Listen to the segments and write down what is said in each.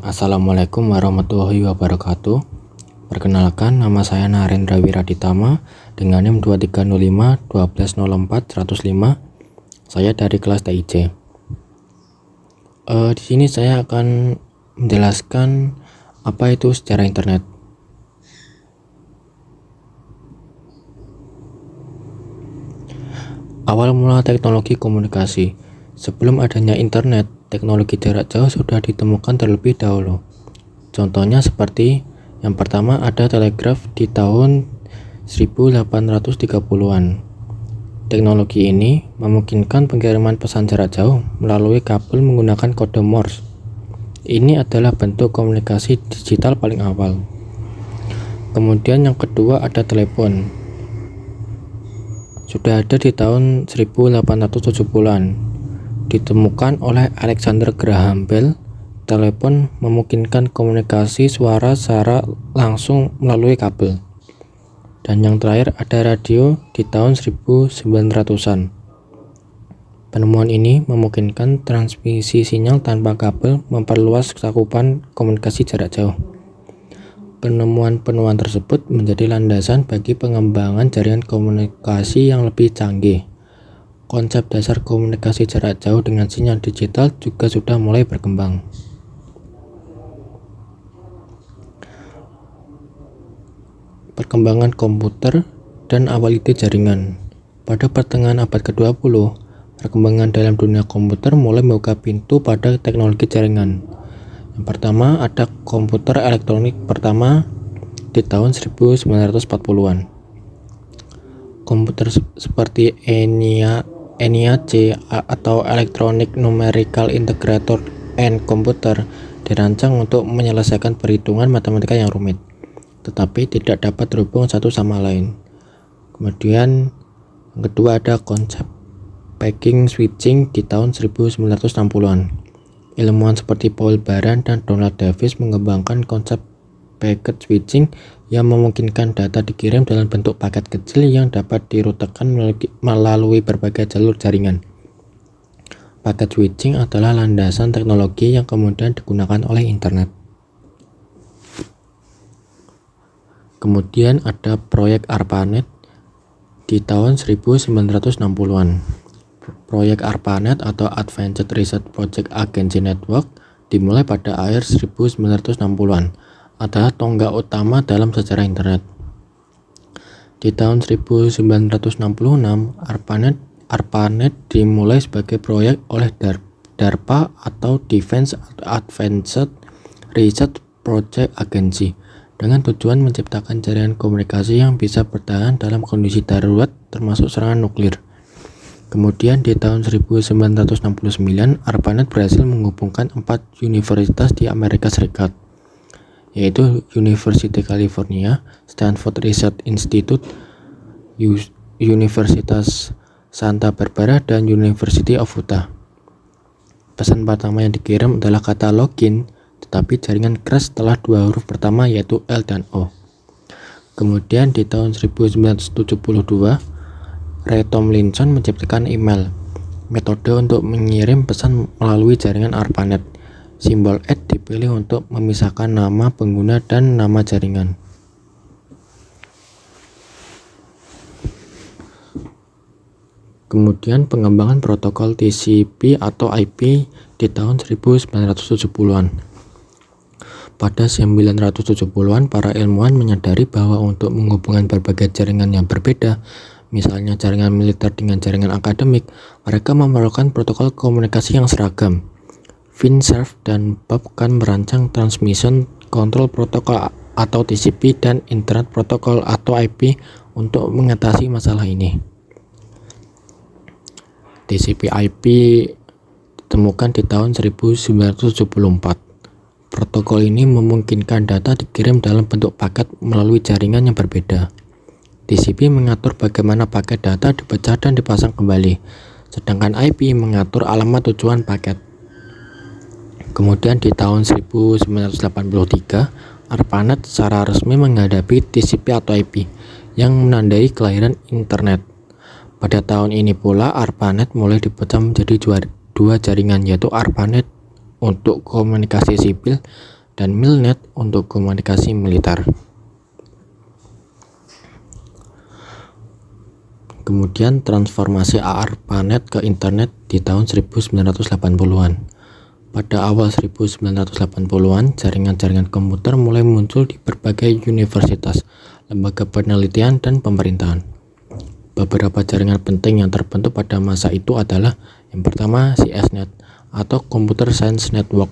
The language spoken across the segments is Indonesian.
Assalamualaikum warahmatullahi wabarakatuh. Perkenalkan, nama saya Narendra Wiraditama dengan NIM 2305 1204 105. Saya dari kelas TIC. Di sini saya akan menjelaskan apa itu sejarah internet. Awal mula teknologi komunikasi. Sebelum adanya internet, teknologi jarak jauh sudah ditemukan terlebih dahulu. Contohnya seperti yang pertama ada telegraf di tahun 1830-an. Teknologi ini memungkinkan pengiriman pesan jarak jauh melalui kabel menggunakan kode Morse. Ini adalah bentuk komunikasi digital paling awal. Kemudian yang kedua ada telepon. Sudah ada di tahun 1870-an. Ditemukan oleh Alexander Graham Bell. Telepon memungkinkan komunikasi suara secara langsung melalui kabel. Dan yang terakhir ada radio di tahun 1900-an. Penemuan ini memungkinkan transmisi sinyal tanpa kabel, memperluas cakupan komunikasi jarak jauh. Penemuan-penemuan tersebut menjadi landasan bagi pengembangan jaringan komunikasi yang lebih canggih. Konsep dasar komunikasi jarak jauh dengan sinyal digital juga sudah mulai berkembang. Perkembangan komputer dan awal ide jaringan. Pada pertengahan abad ke-20, perkembangan dalam dunia komputer mulai membuka pintu pada teknologi jaringan. Yang pertama ada komputer elektronik pertama di tahun 1940-an. Komputer seperti ENIAC atau Electronic Numerical Integrator and Computer dirancang untuk menyelesaikan perhitungan matematika yang rumit, tetapi tidak dapat terhubung satu sama lain. Kemudian yang kedua ada konsep packet switching di tahun 1960-an. Ilmuwan seperti Paul Baran dan Donald Davis mengembangkan konsep packet switching yang memungkinkan data dikirim dalam bentuk paket kecil yang dapat dirutekan melalui berbagai jalur jaringan. Packet switching adalah landasan teknologi yang kemudian digunakan oleh internet. Kemudian ada proyek ARPANET di tahun 1960-an. Proyek ARPANET atau Advanced Research Project Agency Network dimulai pada akhir 1960-an. Adalah tonggak utama dalam sejarah internet. Di tahun 1966, ARPANET dimulai sebagai proyek oleh DARPA atau Defense Advanced Research Project Agency dengan tujuan menciptakan jaringan komunikasi yang bisa bertahan dalam kondisi darurat termasuk serangan nuklir. Kemudian di tahun 1969, ARPANET berhasil menghubungkan 4 universitas di Amerika Serikat, yaitu University California, Stanford Research Institute, Universitas Santa Barbara, dan University of Utah. Pesan pertama yang dikirim adalah kata login, tetapi jaringan crash setelah 2 huruf pertama yaitu L dan O. Kemudian di tahun 1972, Ray Tomlinson menciptakan email, metode untuk mengirim pesan melalui jaringan ARPANET. Simbol @ dipilih untuk memisahkan nama pengguna dan nama jaringan. Kemudian pengembangan protokol TCP atau IP di tahun 1970-an. Pada 1970-an, para ilmuwan menyadari bahwa untuk menghubungkan berbagai jaringan yang berbeda, misalnya jaringan militer dengan jaringan akademik, mereka memerlukan protokol komunikasi yang seragam. Vint Cerf dan Bob Kahn merancang Transmission Control Protocol atau TCP dan Internet Protocol atau IP untuk mengatasi masalah ini. TCP/IP ditemukan di tahun 1974. Protokol ini memungkinkan data dikirim dalam bentuk paket melalui jaringan yang berbeda. TCP mengatur bagaimana paket data dipecah dan dipasang kembali, sedangkan IP mengatur alamat tujuan paket. Kemudian di tahun 1983, ARPANET secara resmi menghadapi TCP atau IP yang menandai kelahiran internet. Pada tahun ini pula ARPANET mulai dipecah menjadi dua jaringan, yaitu ARPANET untuk komunikasi sipil, dan Milnet untuk komunikasi militer. Kemudian transformasi ARPANET ke internet di tahun 1980-an. Pada awal 1980-an, jaringan-jaringan komputer mulai muncul di berbagai universitas, lembaga penelitian, dan pemerintahan. Beberapa jaringan penting yang terbentuk pada masa itu adalah yang pertama CSNet atau Computer Science Network,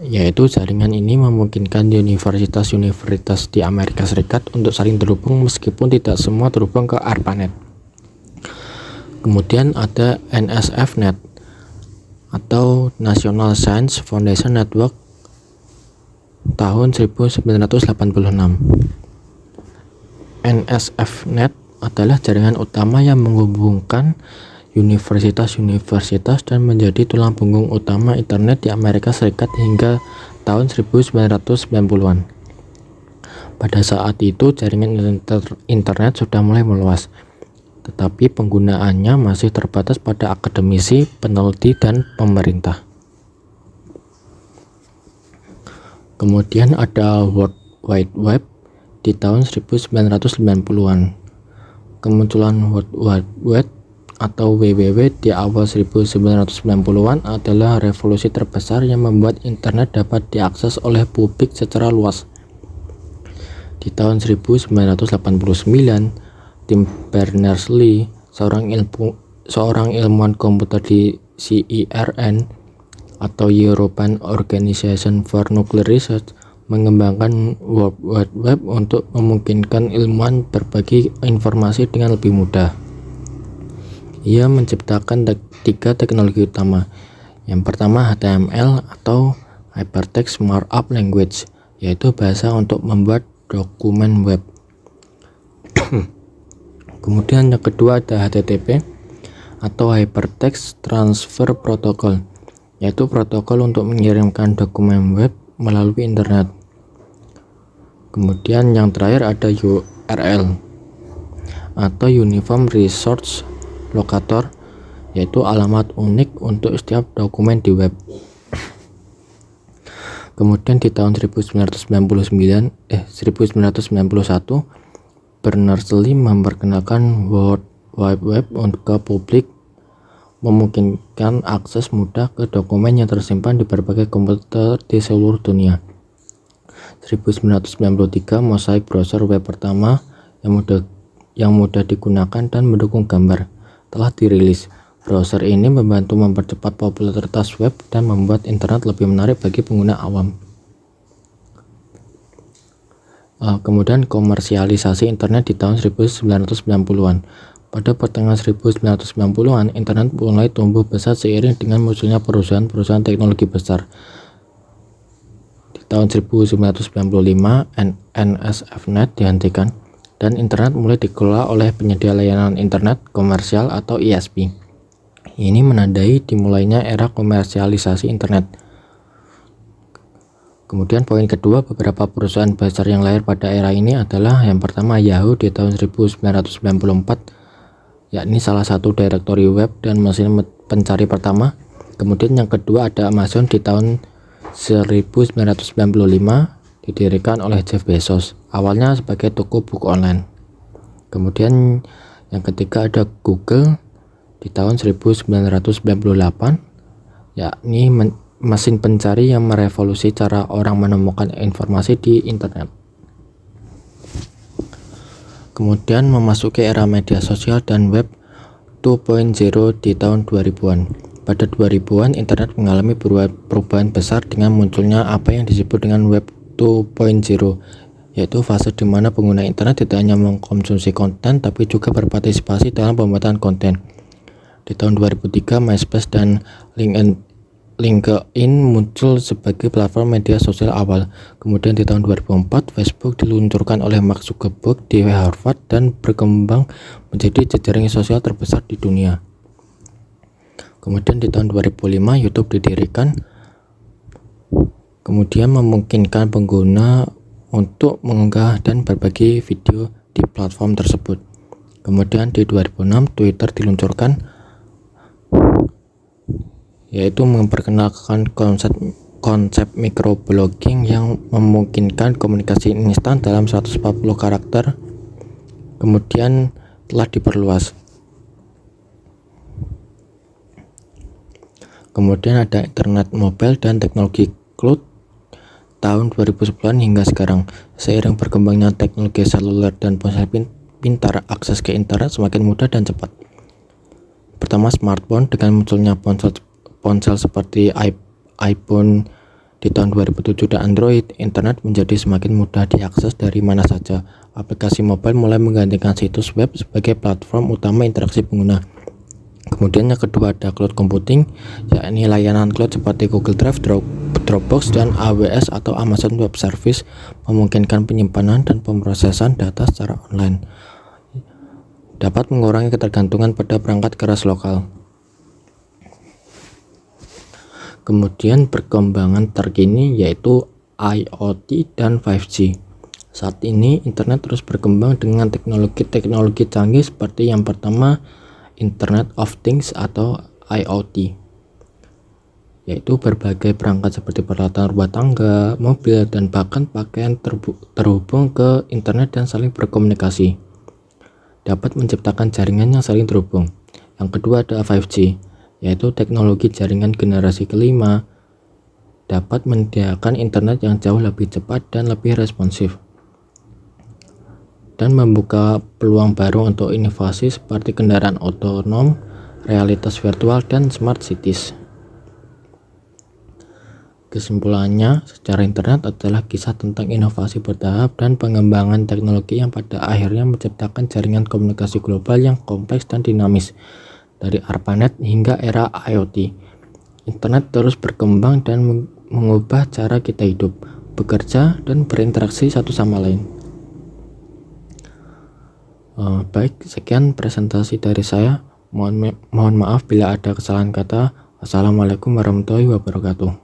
yaitu jaringan ini memungkinkan universitas-universitas di Amerika Serikat untuk saling terhubung meskipun tidak semua terhubung ke ARPANET. Kemudian ada NSFNet atau National Science Foundation Network tahun 1986. NSFNet adalah jaringan utama yang menghubungkan universitas-universitas dan menjadi tulang punggung utama internet di Amerika Serikat hingga tahun 1990-an. Pada saat itu jaringan internet sudah mulai meluas, tetapi penggunaannya masih terbatas pada akademisi, peneliti, dan pemerintah. Kemudian ada World Wide Web di tahun 1990-an. Kemunculan World Wide Web atau WWW di awal 1990-an adalah revolusi terbesar yang membuat internet dapat diakses oleh publik secara luas. Di tahun 1989, Tim Berners-Lee, seorang ilmuwan komputer di CERN atau European Organization for Nuclear Research, mengembangkan World Wide Web untuk memungkinkan ilmuwan berbagi informasi dengan lebih mudah. Ia menciptakan tiga teknologi utama. Yang pertama HTML atau Hypertext Markup Language, yaitu bahasa untuk membuat dokumen web. Kemudian yang kedua ada HTTP atau Hypertext Transfer Protocol, yaitu protokol untuk mengirimkan dokumen web melalui internet. Kemudian yang terakhir ada URL atau Uniform Resource Locator, yaitu alamat unik untuk setiap dokumen di web. Kemudian di tahun 1991, Berners-Lee memperkenalkan World Wide Web ke publik, memungkinkan akses mudah ke dokumen yang tersimpan di berbagai komputer di seluruh dunia. 1993, Mosaic browser web pertama yang mudah digunakan dan mendukung gambar telah dirilis. Browser ini membantu mempercepat popularitas web dan membuat internet lebih menarik bagi pengguna awam. Kemudian komersialisasi internet di tahun 1990-an. Pada pertengahan 1990-an, internet mulai tumbuh besar seiring dengan munculnya perusahaan-perusahaan teknologi besar. Di tahun 1995, NSFNet dihentikan dan internet mulai dikelola oleh penyedia layanan internet komersial atau ISP. Ini menandai dimulainya era komersialisasi internet. Kemudian poin kedua, beberapa perusahaan besar yang lahir pada era ini adalah yang pertama Yahoo di tahun 1994, yakni salah satu direktori web dan mesin pencari pertama. Kemudian yang kedua ada Amazon di tahun 1995, didirikan oleh Jeff Bezos, awalnya sebagai toko buku online. Kemudian yang ketiga ada Google di tahun 1998, yakni mesin pencari yang merevolusi cara orang menemukan informasi di internet. Kemudian memasuki era media sosial dan web 2.0 di tahun 2000-an. Pada 2000-an, internet mengalami perubahan besar dengan munculnya apa yang disebut dengan web 2.0, yaitu fase di mana pengguna internet tidak hanya mengkonsumsi konten tapi juga berpartisipasi dalam pembuatan konten. Di tahun 2003, MySpace dan LinkedIn muncul sebagai platform media sosial awal. Kemudian di tahun 2004, Facebook diluncurkan oleh Mark Zuckerberg di Harvard dan berkembang menjadi jejaring sosial terbesar di dunia. Kemudian di tahun 2005, YouTube didirikan, kemudian memungkinkan pengguna untuk mengunggah dan berbagi video di platform tersebut. Kemudian di 2006, Twitter diluncurkan, yaitu memperkenalkan konsep microblogging yang memungkinkan komunikasi instan dalam 140 karakter, kemudian telah diperluas. Kemudian ada internet mobile dan teknologi cloud tahun 2010 hingga sekarang. Seiring berkembangnya teknologi seluler dan ponsel pintar, akses ke internet semakin mudah dan cepat. Pertama, smartphone. Dengan munculnya ponsel seperti iPhone di tahun 2007 dan Android, internet menjadi semakin mudah diakses dari mana saja. Aplikasi mobile mulai menggantikan situs web sebagai platform utama interaksi pengguna. Kemudian yang kedua ada cloud computing, yakni layanan cloud seperti Google Drive, Dropbox, dan AWS atau Amazon Web Service memungkinkan penyimpanan dan pemrosesan data secara online. Dapat mengurangi ketergantungan pada perangkat keras lokal. Kemudian perkembangan terkini yaitu IoT dan 5G. Saat ini internet terus berkembang dengan teknologi canggih seperti yang pertama Internet of Things atau IoT, yaitu berbagai perangkat seperti peralatan rumah tangga, mobil, dan bahkan pakaian terhubung ke internet dan saling berkomunikasi. Dapat menciptakan jaringan yang saling terhubung. Yang kedua ada 5G, yaitu teknologi jaringan generasi kelima, dapat menyediakan internet yang jauh lebih cepat dan lebih responsif, dan membuka peluang baru untuk inovasi seperti kendaraan otonom, realitas virtual, dan smart cities. Kesimpulannya, secara internet adalah kisah tentang inovasi bertahap dan pengembangan teknologi yang pada akhirnya menciptakan jaringan komunikasi global yang kompleks dan dinamis. Dari ARPANET hingga era IoT, internet terus berkembang dan mengubah cara kita hidup, bekerja, dan berinteraksi satu sama lain. Baik, sekian presentasi dari saya. Mohon maaf bila ada kesalahan kata. Wassalamualaikum warahmatullahi wabarakatuh.